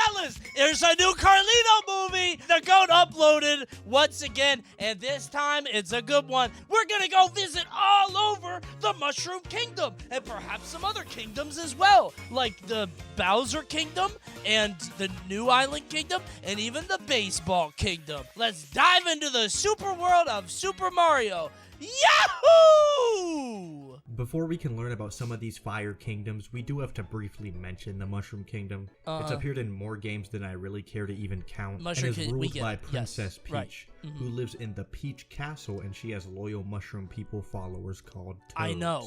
Fellas, there's a new Carlito movie. The GOAT uploaded once again, and this time it's a good one. We're gonna go visit all over the Mushroom Kingdom, and perhaps some other kingdoms as well, like the Bowser Kingdom, and the New Island Kingdom, and even the Baseball Kingdom. Let's dive into the super world of Super Mario. Yahoo! Before we can learn about some of these fire kingdoms, we do have to briefly mention the Mushroom Kingdom. It's appeared in more games than I really care to even count, and is ruled by Princess Peach, who lives in the Peach Castle, and she has loyal Mushroom People followers called Toads. I know.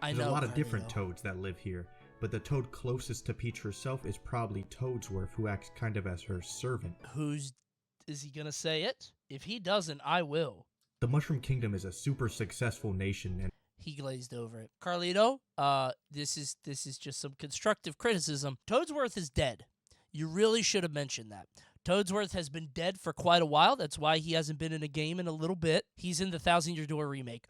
There's a lot of different Toads that live here, but the Toad closest to Peach herself is probably Toadsworth, who acts kind of as her servant. Is he gonna say it? If he doesn't, I will. The Mushroom Kingdom is a super successful nation, and he glazed over it. Carlito, this is just some constructive criticism. Toadsworth is dead. You really should have mentioned that. Toadsworth has been dead for quite a while. That's why he hasn't been in a game in a little bit. He's in the Thousand Year Door remake.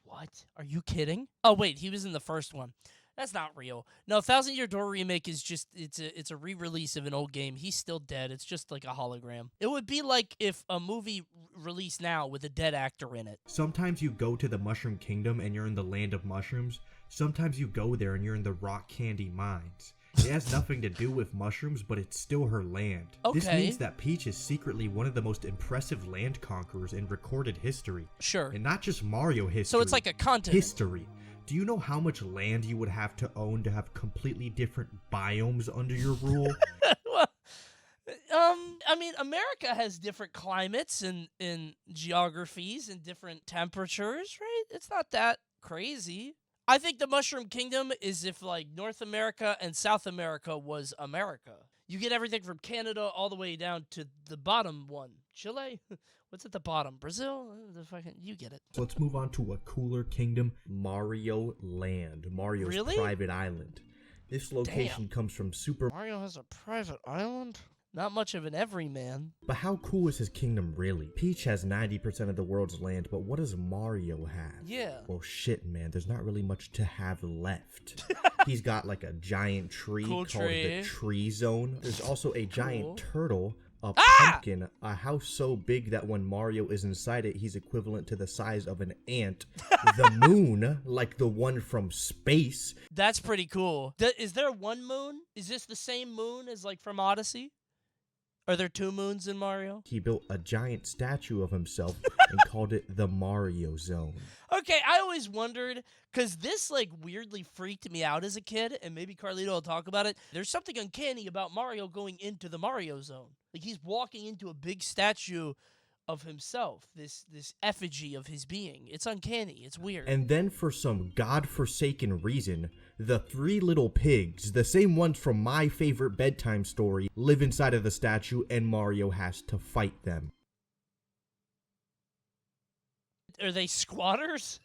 What? Are you kidding? Oh, wait, he was in the first one. That's not real. No, Thousand Year Door remake is just, it's a re-release of an old game. He's still dead. It's just like a hologram. It would be like if a movie released now with a dead actor in it. Sometimes you go to the Mushroom Kingdom and you're in the land of mushrooms. Sometimes you go there and you're in the rock candy mines. It has nothing to do with mushrooms, but it's still her land. Okay. This means that Peach is secretly one of the most impressive land conquerors in recorded history. Sure. And not just Mario history. So it's like a continent. History. Do you know how much land you would have to own to have completely different biomes under your rule? Well, I mean, America has different climates and geographies and different temperatures, right? It's not that crazy. I think the Mushroom Kingdom is if, like, North America and South America was America. You get everything from Canada all the way down to the bottom one. Chile? What's at the bottom? Brazil? You get it. So let's move on to a cooler kingdom, Mario Land. Mario's private island. This location comes from Super Mario has a private island? Not much of an everyman. But how cool is his kingdom really? Peach has 90% of the world's land, but what does Mario have? Yeah. Well, shit, man. There's not really much to have left. He's got like a giant tree called the Tree Zone. There's also a giant turtle, a pumpkin, a house so big that when Mario is inside it, he's equivalent to the size of an ant. The moon, like the one from space. That's pretty cool. Is there one moon? Is this the same moon as like from Odyssey? Are there two moons in Mario? He built a giant statue of himself and called it the Mario Zone. Okay, I always wondered, because this like weirdly freaked me out as a kid, and maybe Carlito will talk about it. There's something uncanny about Mario going into the Mario Zone. Like he's walking into a big statue of himself, this effigy of his being. It's uncanny. It's weird. And then for some godforsaken reason, the three little pigs, the same ones from my favorite bedtime story, live inside of the statue and Mario has to fight them. Are they squatters?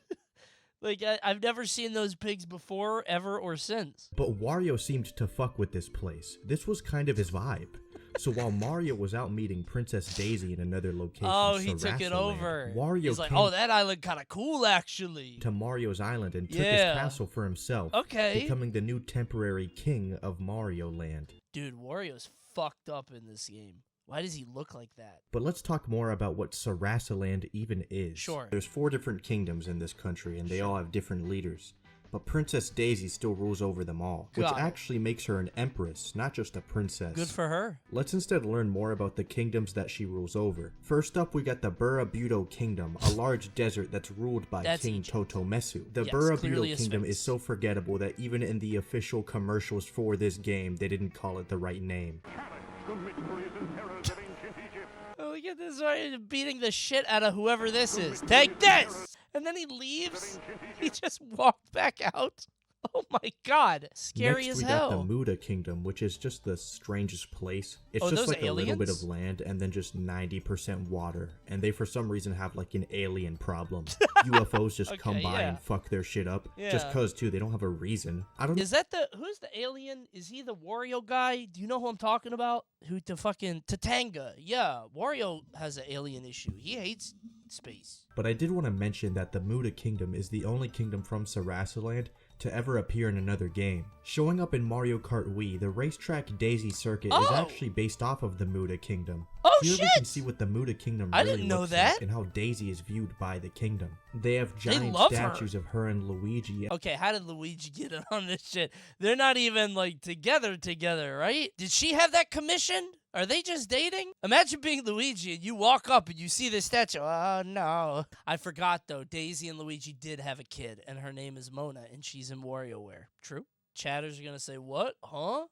Like, I've never seen those pigs before, ever, or since. But Wario seemed to fuck with this place. This was kind of his vibe. So while Mario was out meeting Princess Daisy in another location, he took it over. He's like, oh, that island kind of cool, actually. To Mario's island and took his castle for himself, becoming the new temporary king of Mario Land. Dude, Wario's fucked up in this game. Why does he look like that? But let's talk more about what Sarasaland even is. Sure. There's 4 different kingdoms in this country, and they all have different leaders. But Princess Daisy still rules over them all, which actually makes her an empress, not just a princess. Good for her. Let's instead learn more about the kingdoms that she rules over. First up, we got the Bura-Budo Kingdom, a large desert that's ruled by King Totomesu. The Bura-Budo Kingdom is so forgettable that even in the official commercials for this game, they didn't call it the right name. Oh, look at this, right? Beating the shit out of whoever this is. Take this! And then he leaves. He just walked back out. Oh my god. Scary as hell. Next, we got the Muda Kingdom, which is just the strangest place. It's just like a little bit of land and then just 90% water. And they, for some reason, have like an alien problem. UFOs just come by and fuck their shit up. Just cause, too. They don't have a reason. I don't know. Is that who's the alien? Is he the Wario guy? Do you know who I'm talking about? Who the fucking Tatanga. Yeah, Wario has an alien issue. He hates space. But I did want to mention that the Muda Kingdom is the only kingdom from Sarasaland to ever appear in another game. Showing up in Mario Kart Wii, the racetrack Daisy Circuit is actually based off of the Muda Kingdom. Oh, Here shit! we can see what the Muda Kingdom I really didn't know looks that. like and how Daisy is viewed by the kingdom. They have They giant love statues of her and Luigi. Okay, how did Luigi get in on this shit? They're not even, like, together, right? Did she have that commission? Are they just dating? Imagine being Luigi and you walk up and you see this statue. Oh, no. I forgot, though. Daisy and Luigi did have a kid, and her name is Mona, and she's in WarioWare. True? Chatters are going to say, what? Huh?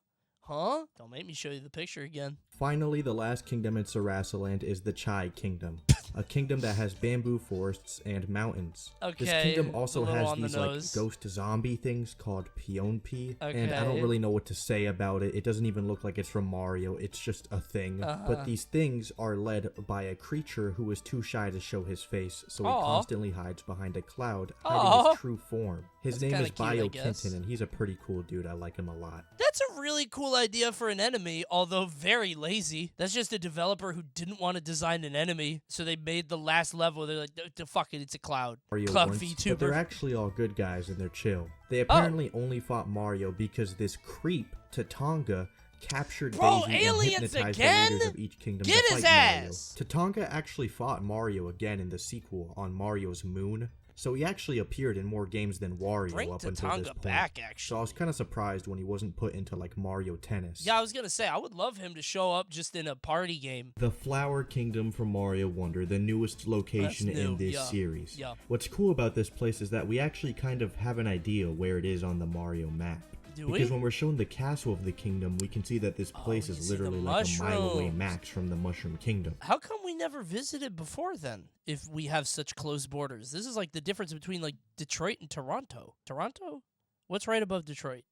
Don't make me show you the picture again. Finally, the last kingdom in Sarasaland is the Chai Kingdom, a kingdom that has bamboo forests and mountains. Okay, this kingdom also has on these the like nose. ghost zombie things called Pionpi, Okay. and I don't really know what to say about it. It doesn't even look like it's from Mario. It's just a thing. But these things are led by a creature who is too shy to show his face, so he constantly hides behind a cloud, hiding his true form. His name is Bio Kenton, and he's a pretty cool dude. I like him a lot. That's a really cool idea for an enemy, although very lazy. That's just a developer who didn't want to design an enemy, so they made the last level. They're like, fuck it, it's a cloud. Cloud VTuber. But they're actually all good guys, and they're chill. They apparently only fought Mario because this creep, Tatonga, captured Daisy and hypnotized the leaders of each kingdom to fight Mario. Tatonga actually fought Mario again in the sequel on Mario's Moon. So he actually appeared in more games than Wario up until this point. Back, actually. So I was kind of surprised when he wasn't put into like Mario Tennis. Yeah, I was gonna say I would love him to show up just in a party game. The Flower Kingdom from Mario Wonder, the newest location in this series. What's cool about this place is that we actually kind of have an idea where it is on the Mario map. Because when we're shown the castle of the kingdom, we can see that this place is literally like a mile away max from the Mushroom Kingdom. How come we never visited before then, if we have such close borders? This is like the difference between like Detroit and Toronto. Toronto? What's right above Detroit?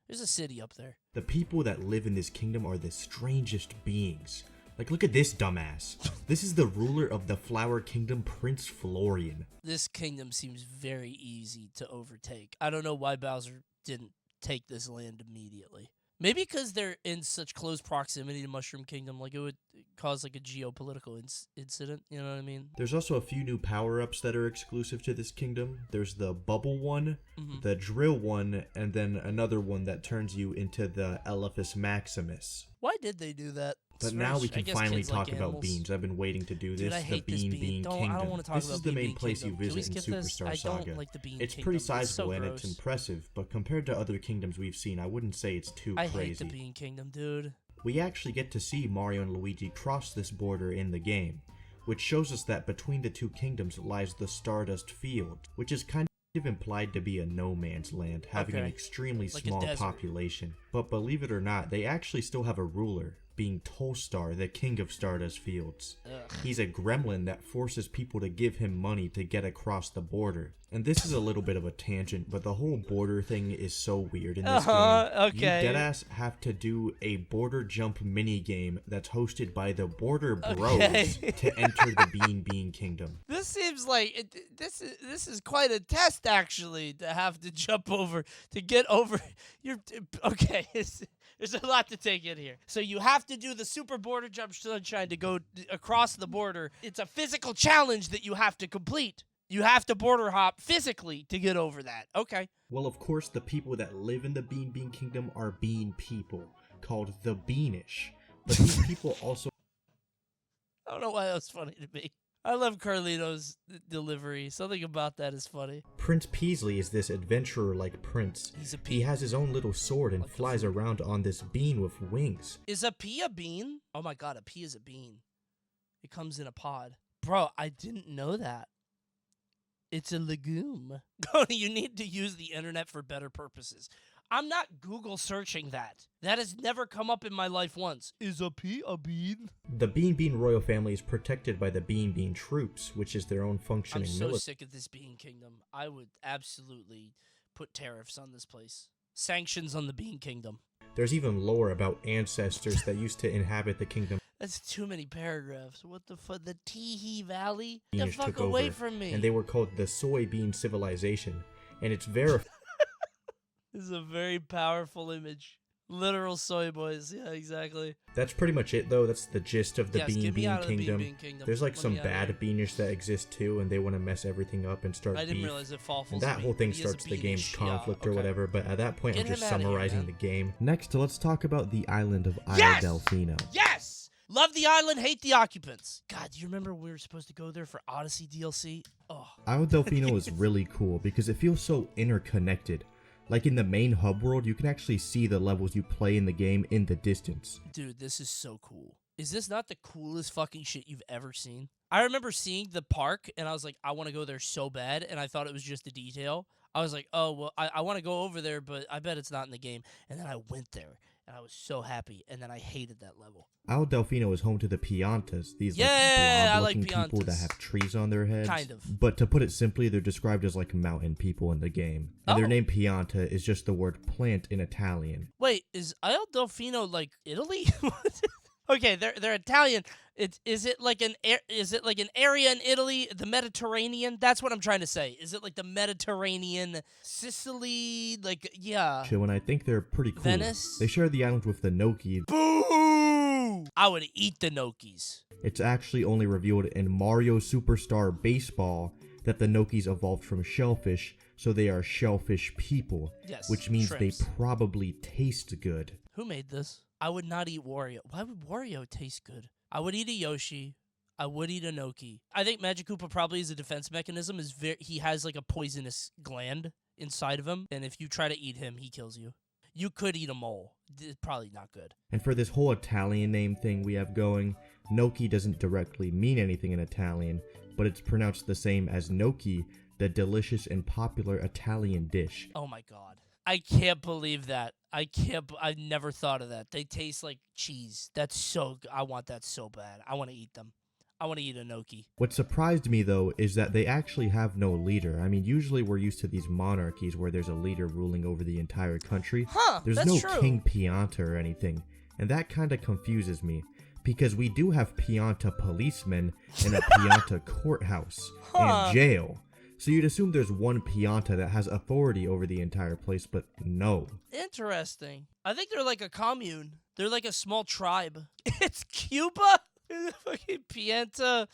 There's a city up there. The people that live in this kingdom are the strangest beings. Like, look at this dumbass. This is the ruler of the Flower Kingdom, Prince Florian. This kingdom seems very easy to overtake. I don't know why Bowser didn't take this land immediately. Maybe because they're in such close proximity to Mushroom Kingdom, like it would cause like a geopolitical incident, you know what I mean? There's also a few new power-ups that are exclusive to this kingdom. There's the bubble one, the drill one, and then another one that turns you into the Elephas Maximus. Why did they do that? But now we can finally talk about beans. I've been waiting to do this. The Beanbean Kingdom. I don't want to talk this about is the main Beanbean place Kingdom. you visit in Superstar Saga. I don't like the Bean it's Kingdom. pretty sizable and gross. It's impressive, but compared to other kingdoms we've seen, I wouldn't say it's too crazy. I hate the Bean Kingdom, dude. We actually get to see Mario and Luigi cross this border in the game, which shows us that between the two kingdoms lies the Stardust Field, which is kind of implied to be a no man's land, having an extremely small population. But believe it or not, they actually still have a ruler, being Tolstar, the king of Stardust Fields. He's a gremlin that forces people to give him money to get across the border. And this is a little bit of a tangent, but the whole border thing is so weird in this game. You deadass have to do a border jump mini game that's hosted by the Border Bros to enter the Beanbean Kingdom. This seems like this is quite a test, actually, to have to jump over to get over. Okay. There's a lot to take in here. So you have to do the super border jump sunshine to go across the border. It's a physical challenge that you have to complete. You have to border hop physically to get over that. Okay. Well, of course, the people that live in the Beanbean Kingdom are bean people, called the Beanish. But these people also... I don't know why that was funny to me. I love Carlito's delivery. Something about that is funny. Prince Peasley is this adventurer-like prince. He's a pea. He has his own little sword and flies around on this bean with wings. Is a pea a bean? Oh my god, a pea is a bean. It comes in a pod. Bro, I didn't know that. It's a legume. Coney, you need to use the internet for better purposes. I'm not Google searching that. That has never come up in my life once. Is a pea a bean? The Beanbean royal family is protected by the Beanbean troops, which is their own functioning military. I'm so sick of this Bean Kingdom. I would absolutely put tariffs on this place. Sanctions on the Bean Kingdom. There's even lore about ancestors that used to inhabit the kingdom. That's too many paragraphs. What the fuck? The Teehee Valley? Get the fuck away from me. And they were called the Soybean Civilization. And it's verified. This is a very powerful image. Literal soy boys. Yeah, exactly. That's pretty much it, though. That's the gist of the Beanbean Kingdom. Kingdom. There's like some bad beanish that exist too, and they want to mess everything up and start I didn't beef. realize it fall And that whole thing starts the game's conflict or whatever, but at that point I'm just summarizing the game. Next, let's talk about the island of Delfino. Yes! Love the island, hate the occupants. God, do you remember we were supposed to go there for Odyssey DLC? Oh. Isle Delfino is really cool because it feels so interconnected. Like in the main hub world, you can actually see the levels you play in the game in the distance. Dude, this is so cool. Is this not the coolest fucking shit you've ever seen? I remember seeing the park, and I was like, I want to go there so bad, and I thought it was just a detail. I was like, oh, well, I want to go over there, but I bet it's not in the game. And then I went there, and I was so happy, and then I hated that level. Isle Delfino is home to the Piantas, these blob-looking people that have trees on their heads. Kind of. But to put it simply, they're described as like mountain people in the game. And their name Pianta is just the word plant in Italian. Wait, is Isle Delfino like Italy? Okay, they're Italian. Is it like an area in Italy, the Mediterranean? That's what I'm trying to say. Is it like the Mediterranean, Sicily, like yeah? Chill, and I think they're pretty cool. Venice. They share the island with the Noki. Boo! I would eat the Nokis. It's actually only revealed in Mario Superstar Baseball that the Nokis evolved from shellfish, so they are shellfish people. Yes, which means shrimps. They probably taste good. Who made this? I would not eat Wario. Why would Wario taste good? I would eat a Yoshi. I would eat a Noki. I think Magic Koopa probably as a defense mechanism he has like a poisonous gland inside of him, and if you try to eat him, he kills you. You could eat a mole. It's probably not good. And for this whole Italian name thing we have going, Noki doesn't directly mean anything in Italian, but it's pronounced the same as gnocchi, the delicious and popular Italian dish. Oh my god. I can't believe that. I've never thought of that. They taste like cheese. That's so good. I want that so bad. I want to eat them. I want to eat a gnocchi. What surprised me, though, is that they actually have no leader. I mean, usually we're used to these monarchies where there's a leader ruling over the entire country. There's no true. King Pianta or anything. And that kind of confuses me. Because we do have Pianta policemen and a Pianta courthouse and jail. So you'd assume there's one Pianta that has authority over the entire place, but no. Interesting. I think they're like a commune. They're like a small tribe. It's Cuba? Fucking Pianta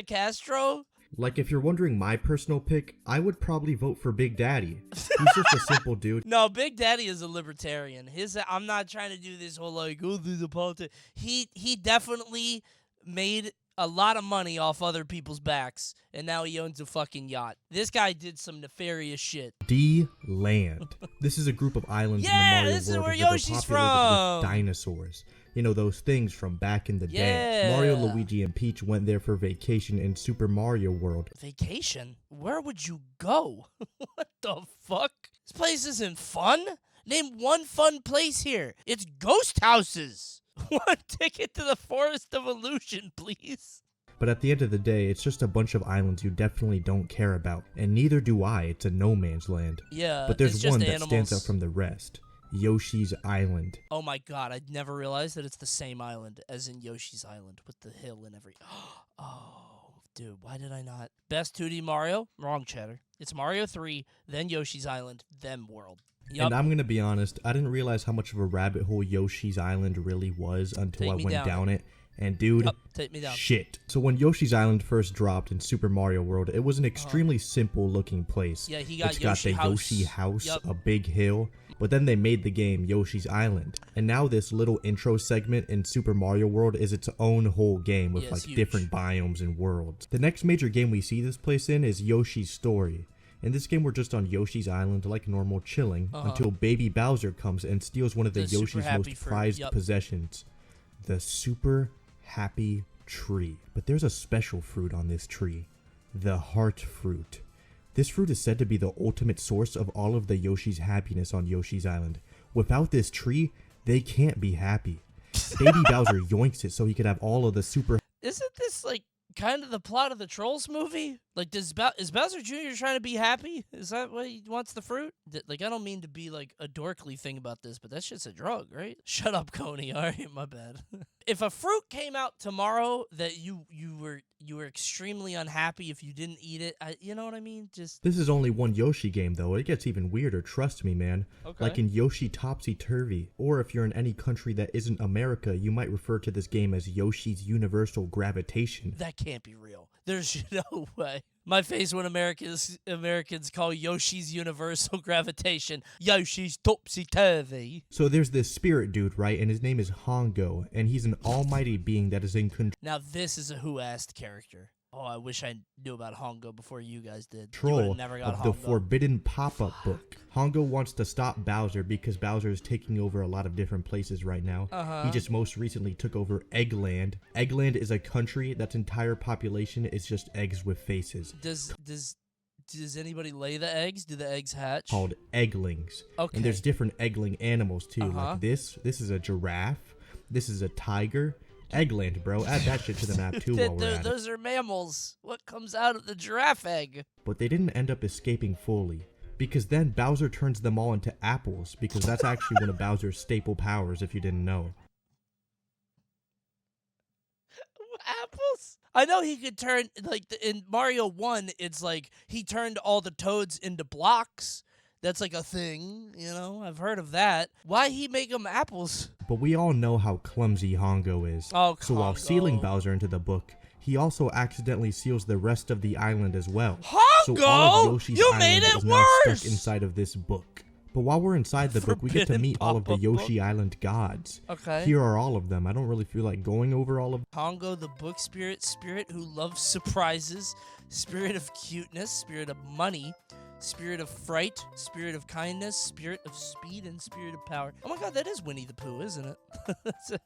Castro? Like, if you're wondering my personal pick, I would probably vote for Big Daddy. He's just a simple dude. No, Big Daddy is a libertarian. I'm not trying to do this whole like, go through the politics. He definitely made a lot of money off other people's backs, and now he owns a fucking yacht. This guy did some nefarious shit. D-Land. This is a group of islands in the Mario this is world where that are Yoshi's populated from. with dinosaurs. You know, those things from back in the day. Mario, Luigi, and Peach went there for vacation in Super Mario World. Vacation? Where would you go? What the fuck? This place isn't fun. Name one fun place here. It's ghost houses. One ticket to the Forest of Illusion, please. But at the end of the day, it's just a bunch of islands you definitely don't care about. And neither do I. It's a no man's land. Yeah, but there's one that animals. stands out from the rest. Yoshi's Island. Oh my god, I'd never realized that it's the same island as in Yoshi's Island with the hill and every... Oh, dude, why did I not? Best 2D Mario? Wrong, Cheddar. It's Mario 3, then Yoshi's Island, then World. Yep. And I'm going to be honest, I didn't realize how much of a rabbit hole Yoshi's Island really was until I went down it. And dude, take me down. Shit. So when Yoshi's Island first dropped in Super Mario World, it was an extremely simple looking place. Yeah, he got It's Yoshi got the Yoshi house, Yep. a big hill. But then they made the game Yoshi's Island. And now this little intro segment in Super Mario World is its own whole game with like different biomes and worlds. The next major game we see this place in is Yoshi's Story. In this game, we're just on Yoshi's Island like normal chilling until Baby Bowser comes and steals one of the Yoshi's most prized possessions, the Super Happy Tree. But there's a special fruit on this tree, the Heart Fruit. This fruit is said to be the ultimate source of all of the Yoshi's happiness on Yoshi's Island. Without this tree, they can't be happy. Baby Bowser yoinks it so he could have all of the super... Isn't this like kind of the plot of the Trolls movie? Like, is Bowser Jr. trying to be happy? Is that why he wants the fruit? Like, I don't mean to be like a dorkly thing about this, but that shit's a drug, right? Shut up, Coney. All right, my bad. if a fruit came out tomorrow that you were extremely unhappy if you didn't eat it, you know what I mean? Just This is only one Yoshi game, though. It gets even weirder, trust me, man. Okay. Like in Yoshi Topsy-Turvy, or if you're in any country that isn't America, you might refer to this game as Yoshi's Universal Gravitation. That can't be real. There's no way. My face when Americans call Yoshi's Universal Gravitation Yoshi's Topsy-Turvy. So there's this spirit dude, right? And his name is Hongo, and he's an almighty being that is in control. Now this is a Who Asked character. Oh, I wish I knew about Hongo before you guys did. Control Never got of the Hongo. Forbidden Pop-Up Book. Hongo wants to stop Bowser because Bowser is taking over a lot of different places right now. He just most recently took over Eggland. Eggland is a country that's entire population is just eggs with faces. Does anybody lay the eggs? Do the eggs hatch? Called egglings. Okay. And there's different eggling animals too. Like this is a giraffe. This is a tiger. Eggland, bro. Add that shit to the map too while we're at it. Those are mammals. What comes out of the giraffe egg? But they didn't end up escaping fully, because then Bowser turns them all into apples, because that's actually one of Bowser's staple powers, if you didn't know. Apples? I know he could turn, like, in Mario 1, it's like he turned all the toads into blocks. That's like a thing, you know? I've heard of that. Why he make them apples? But we all know how clumsy Hongo is. Oh, so while Hongo. sealing Bowser into the book, he also accidentally seals the rest of the island as well. Hongo! So all of Yoshi's You island made it is now worse! stuck inside of this book. But while we're inside the book, we get to Forbidden meet all of the pop-up Yoshi Island gods. Okay. Here are all of them. I don't really feel like going over all of them. Hongo, the book spirit who loves surprises, spirit of cuteness, spirit of money, spirit of fright, spirit of kindness, spirit of speed, and spirit of power. Oh my god, that is Winnie the Pooh, isn't it?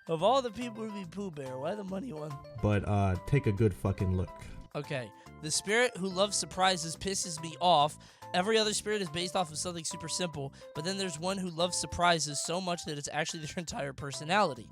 Of all the people to be Pooh Bear, why the money one? But take a good fucking look. Okay, the spirit who loves surprises pisses me off. Every other spirit is based off of something super simple, but then there's one who loves surprises so much that it's actually their entire personality.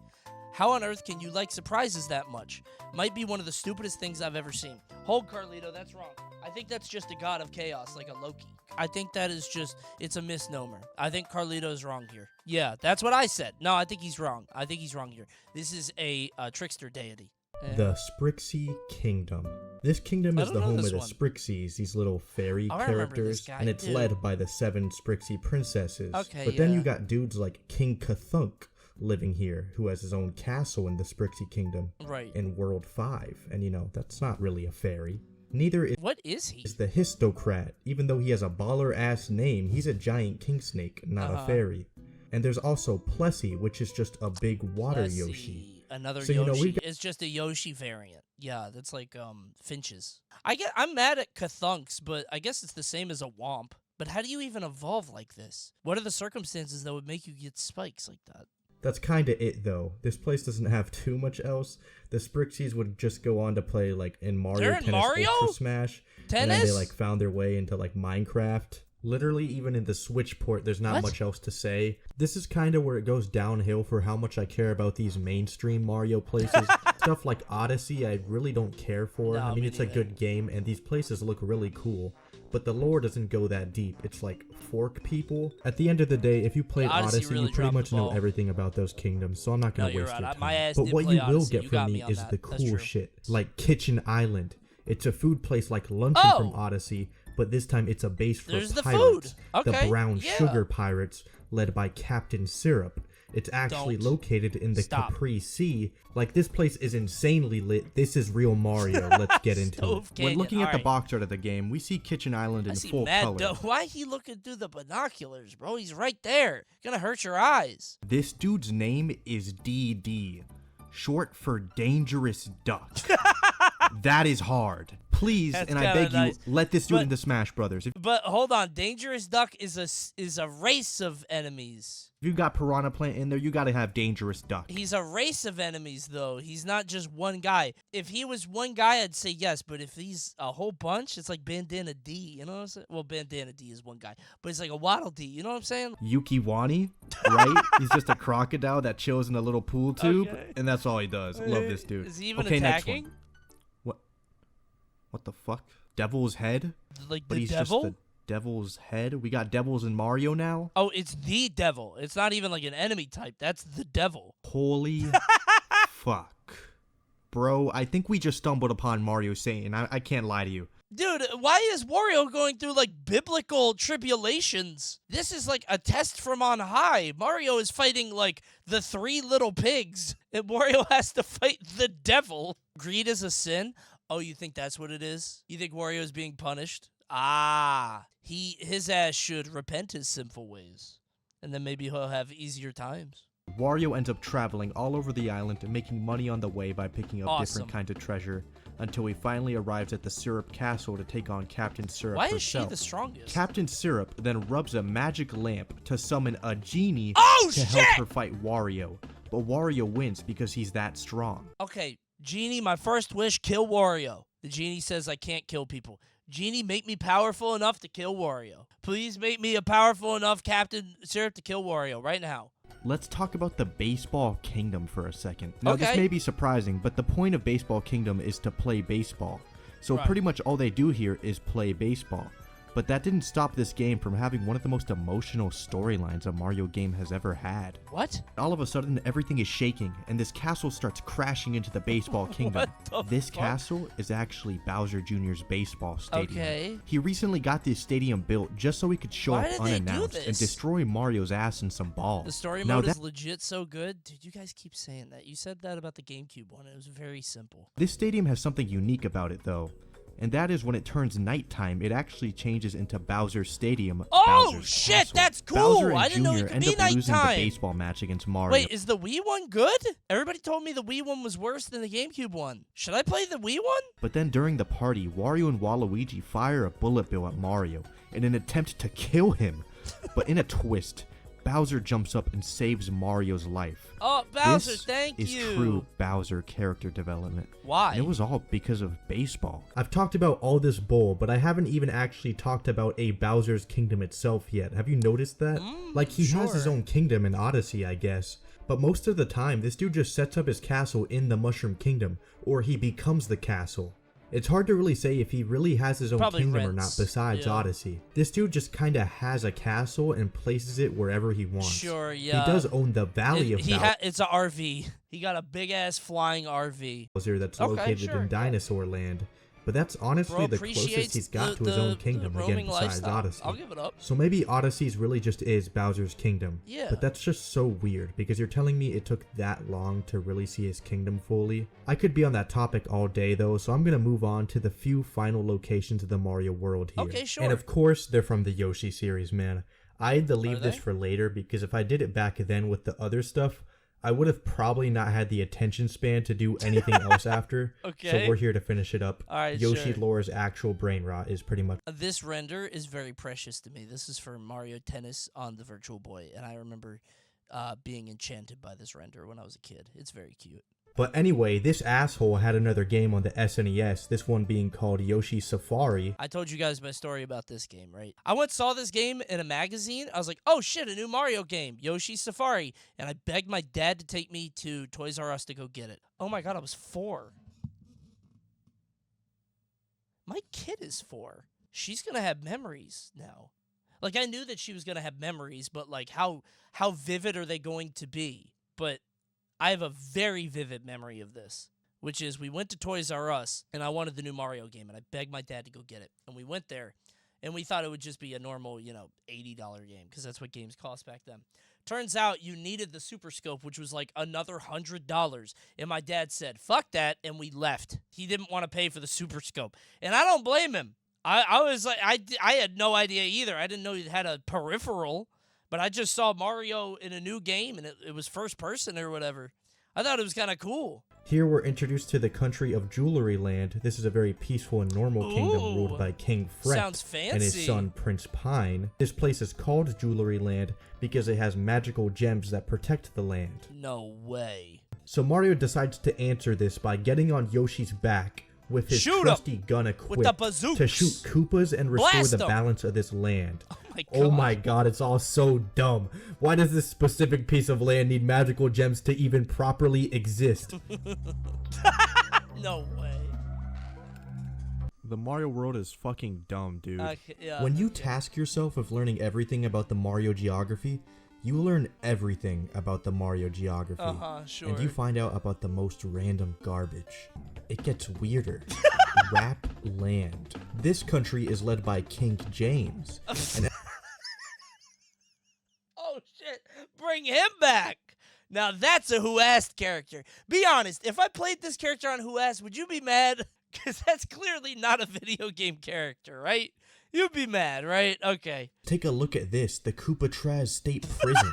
How on earth can you like surprises that much? Might be one of the stupidest things I've ever seen. Hold, Carlito, that's wrong. I think that's just a god of chaos, like a Loki. I think that is just, it's a misnomer. I think Carlito's wrong here. Yeah, that's what I said. No, I think he's wrong. I think he's wrong here. This is a trickster deity. The Sprixie Kingdom. This kingdom is the home of the Sprixies, these little fairy characters, and it's led by the 7 Sprixie princesses. Okay, but then you got dudes like King Cthulhu living here, who has his own castle in the Sprixie Kingdom. Right. In World 5, and you know, that's not really a fairy. Neither is what is he? Is the Histocrat. Even though he has a baller-ass name, he's a giant king snake, not a fairy. And there's also Plessy, which is just a big water Yoshi. Another so, Yoshi. You know, It's just a Yoshi variant. Yeah, that's like Finches. I'm mad at Cthulhu's, but I guess it's the same as a Womp. But how do you even evolve like this? What are the circumstances that would make you get spikes like that? That's kinda it, though. This place doesn't have too much else. The Sprixies would just go on to play, like, in Mario Tennis Ultra Smash. Tennis? And then they, like, found their way into, like, Minecraft. Literally, even in the Switch port, there's not much else to say. This is kind of where it goes downhill for how much I care about these mainstream Mario places. Stuff like Odyssey, I really don't care for. No, I mean, it's neither. a good game, and these places look really cool. But the lore doesn't go that deep. It's like fork people. At the end of the day, if you played Odyssey, really you pretty dropped much the know ball. everything about those kingdoms, so I'm not going to you're waste your right. time. My ass But did what play you will Odyssey. get You from got me me on is that. the That's cool true. shit. Like Kitchen Island. It's a food place like Luncheon Oh! from Odyssey, but this time it's a base for There's the pirates. food. Okay, The brown yeah. sugar pirates, led by Captain Syrup. It's actually Don't. located in the Stop. Capri Sea. Like, this place is insanely lit. This is real Mario. Let's get into it. Stove Canyon. When looking at the Alright. box art of the game, we see Kitchen Island I in see full mad color. dope. Why he looking through the binoculars, bro? He's right there. Gonna hurt your eyes. This dude's name is DD, short for Dangerous Duck. That is hard. Please, That's and I kinda beg nice. you, let this dude But- into Smash Brothers. If But hold on, Dangerous Duck is a race of enemies. you got Piranha Plant in there, you gotta have Dangerous Duck. He's a race of enemies, though. He's not just one guy. If he was one guy, I'd say yes. But if he's a whole bunch, it's like Bandana D. You know what I'm saying? Well, Bandana D is one guy, but it's like a Waddle Dee. You know what I'm saying? Yukiwani, right? He's just a crocodile that chills in a little pool tube, Okay. and that's all he does. Love this dude. Is he even okay, attacking? next one. What the fuck? Devil's head? Like But the he's devil? just the devil's head? We got devils in Mario now? Oh, it's the devil. It's not even like an enemy type. That's the devil. Holy Fuck. Bro, I think we just stumbled upon Mario Satan. I can't lie to you. Dude, why is Wario going through, like, biblical tribulations? This is, like, a test from on high. Mario is fighting, like, the 3 little pigs, and Wario has to fight the devil. Greed is a sin? Oh, you think that's what it is? You think Wario is being punished? Ah, his ass should repent his sinful ways, and then maybe he'll have easier times. Wario ends up traveling all over the island and making money on the way by picking up different kinds of treasure, until he finally arrives at the Syrup Castle to take on Captain Syrup Why herself. is she the strongest? Captain Syrup then rubs a magic lamp to summon a genie to help her fight Wario. But Wario wins because he's that strong. Okay, Genie, my first wish, kill Wario. The genie says I can't kill people. Genie, make me powerful enough to kill Wario. Please make me a powerful enough Captain Syrup to kill Wario right now. Let's talk about the Baseball Kingdom for a second. Now, this may be surprising, but the point of Baseball Kingdom is to play baseball. So pretty much all they do here is play baseball. But that didn't stop this game from having one of the most emotional storylines a Mario game has ever had. What? All of a sudden, everything is shaking, and this castle starts crashing into the Baseball Kingdom. This castle is actually Bowser Jr.'s baseball stadium. Okay. He recently got this stadium built just so he could show up unannounced and destroy Mario's ass in some balls. The story mode is legit so good. Dude, you guys keep saying that. You said that about the GameCube one. It was very simple. This stadium has something unique about it, though. And that is when it turns nighttime, it actually changes into Bowser Stadium. Oh, Bowser's shit, Castle. that's cool. Bowser and I didn't know Jr. it could end be up losing the nighttime. baseball match against Mario. Wait, is the Wii one good? Everybody told me the Wii one was worse than the GameCube one. Should I play the Wii one? But then during the party, Wario and Waluigi fire a bullet bill at Mario in an attempt to kill him. But in a twist, Bowser jumps up and saves Mario's life. Oh, Bowser, thank you. This is true Bowser character development. Why? And it was all because of baseball. I've talked about all this bull, but I haven't even actually talked about a Bowser's Kingdom itself yet. Have you noticed that? Like, he has his own kingdom in Odyssey, I guess. But most of the time, this dude just sets up his castle in the Mushroom Kingdom, or he becomes the castle. It's hard to really say if he really has his own kingdom or not besides Odyssey. This dude just kind of has a castle and places it wherever he wants. Sure, yeah. He does own the Valley of Bowser. It's an RV. He got a big-ass flying RV. That's located in Dinosaur Land. But that's honestly the closest he's got to his own kingdom, again, besides Odyssey. I'll give it up. So maybe Odyssey's really just is Bowser's kingdom. Yeah. But that's just so weird, because you're telling me it took that long to really see his kingdom fully. I could be on that topic all day, though, so I'm going to move on to the few final locations of the Mario world here. Okay, sure. And of course, they're from the Yoshi series, man. I had to leave this for later, because if I did it back then with the other stuff, I would have probably not had the attention span to do anything else after. Okay. So we're here to finish it up. All right, Yoshi Lore's actual brain rot is pretty much... This render is very precious to me. This is for Mario Tennis on the Virtual Boy, and I remember being enchanted by this render when I was a kid. It's very cute. But anyway, this asshole had another game on the SNES, this one being called Yoshi Safari. I told you guys my story about this game, right? I once saw this game in a magazine. I was like, oh shit, a new Mario game, Yoshi Safari. And I begged my dad to take me to Toys R Us to go get it. Oh my god, I was 4. My kid is 4. She's gonna have memories now. Like, I knew that she was gonna have memories, but like, how vivid are they going to be? But I have a very vivid memory of this, which is we went to Toys R Us, and I wanted the new Mario game, and I begged my dad to go get it. And we went there, and we thought it would just be a normal, $80 game, because that's what games cost back then. Turns out you needed the Super Scope, which was like another $100. And my dad said, fuck that, and we left. He didn't want to pay for the Super Scope. And I don't blame him. I was like, I had no idea either. I didn't know he had a peripheral. But I just saw Mario in a new game, and it was first person or whatever. I thought it was kind of cool. Here we're introduced to the country of Jewelry Land. This is a very peaceful and normal kingdom ruled by King Fret and his son Prince Pine. This place is called Jewelry Land because it has magical gems that protect the land. No way. So Mario decides to answer this by getting on Yoshi's back with his trusty gun equipped to shoot Koopas and restore the balance of this land. Oh my god, it's all so dumb. Why does this specific piece of land need magical gems to even properly exist? No way. The Mario world is fucking dumb, dude. When you task yourself with learning everything about the Mario geography, You learn everything about the Mario geography. Sure. And you find out about the most random garbage. It gets weirder. Rap Land. This country is led by King James. And oh shit! Bring him back. Now that's a Who Asked character. Be honest, if I played this character on Who Asked, would you be mad? Because that's clearly not a video game character, right? You'd be mad, right? Okay. Take a look at this, the Koopa State Prison.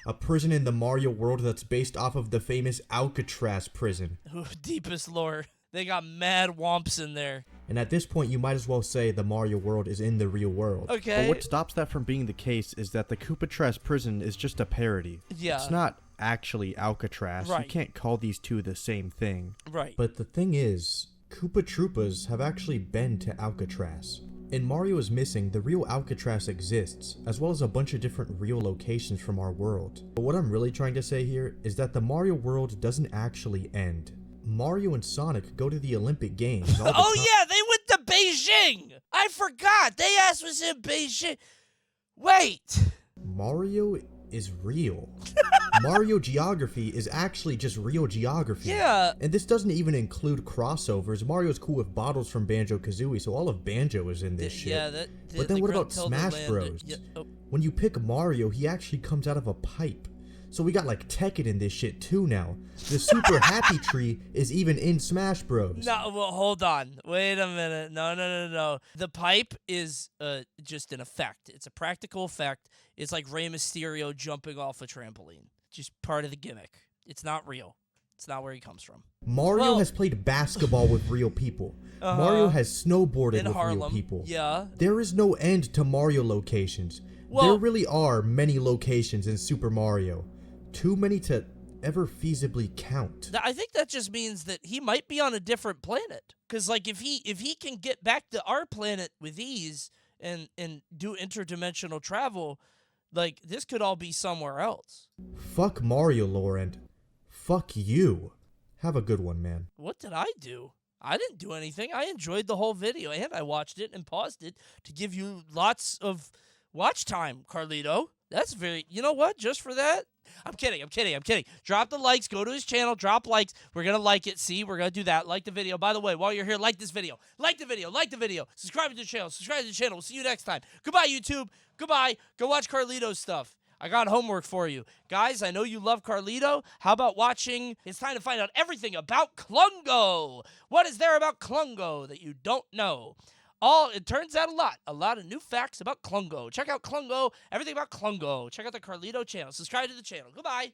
A prison in the Mario world that's based off of the famous Alcatraz prison. Ooh, deepest lore. They got mad womps in there. And at this point, you might as well say the Mario world is in the real world. Okay. But what stops that from being the case is that the Koopa prison is just a parody. Yeah. It's not actually Alcatraz. Right. You can't call these two the same thing. Right. But the thing is, Koopa Troopas have actually been to Alcatraz. In Mario is Missing, the real Alcatraz exists, as well as a bunch of different real locations from our world. But what I'm really trying to say here is that the Mario world doesn't actually end. Mario and Sonic go to the Olympic Games all the time. Yeah, they went to Beijing. I forgot. They ass was in Beijing. Wait. Mario is real. Mario geography is actually just real geography. Yeah. And this doesn't even include crossovers. Mario's cool with bottles from Banjo-Kazooie, so all of Banjo is in this shit. Yeah, but then what about Smash Bros? When you pick Mario, he actually comes out of a pipe. So we got like Tekken in this shit too now. The Super Happy Tree is even in Smash Bros. No, well, hold on. Wait a minute. No. The pipe is just an effect. It's a practical effect. It's like Rey Mysterio jumping off a trampoline. Just part of the gimmick. It's not real. It's not where he comes from. Mario has played basketball with real people. Mario has snowboarded in with Harlem. real people. Yeah. There is no end to Mario locations. Well, there really are many locations in Super Mario. Too many to ever feasibly count. I think that just means that he might be on a different planet. Because, like, if he can get back to our planet with ease and do interdimensional travel, like, this could all be somewhere else. Fuck Mario, Laurent. Fuck you. Have a good one, man. What did I do? I didn't do anything. I enjoyed the whole video, and I watched it and paused it to give you lots of watch time, Carlito. That's very... You know what? Just for that... I'm kidding. Drop the likes. Go to his channel. Drop likes. We're going to like it. See, we're going to do that. Like the video. By the way, while you're here, like this video. Like the video. Subscribe to the channel. We'll see you next time. Goodbye, YouTube. Goodbye. Go watch Carlito's stuff. I got homework for you. Guys, I know you love Carlito. How about watching? It's time to find out everything about Klungo. What is there about Klungo that you don't know? It turns out a lot of new facts about Klungo. Check out Klungo, everything about Klungo. Check out the Carlito channel. Subscribe to the channel. Goodbye.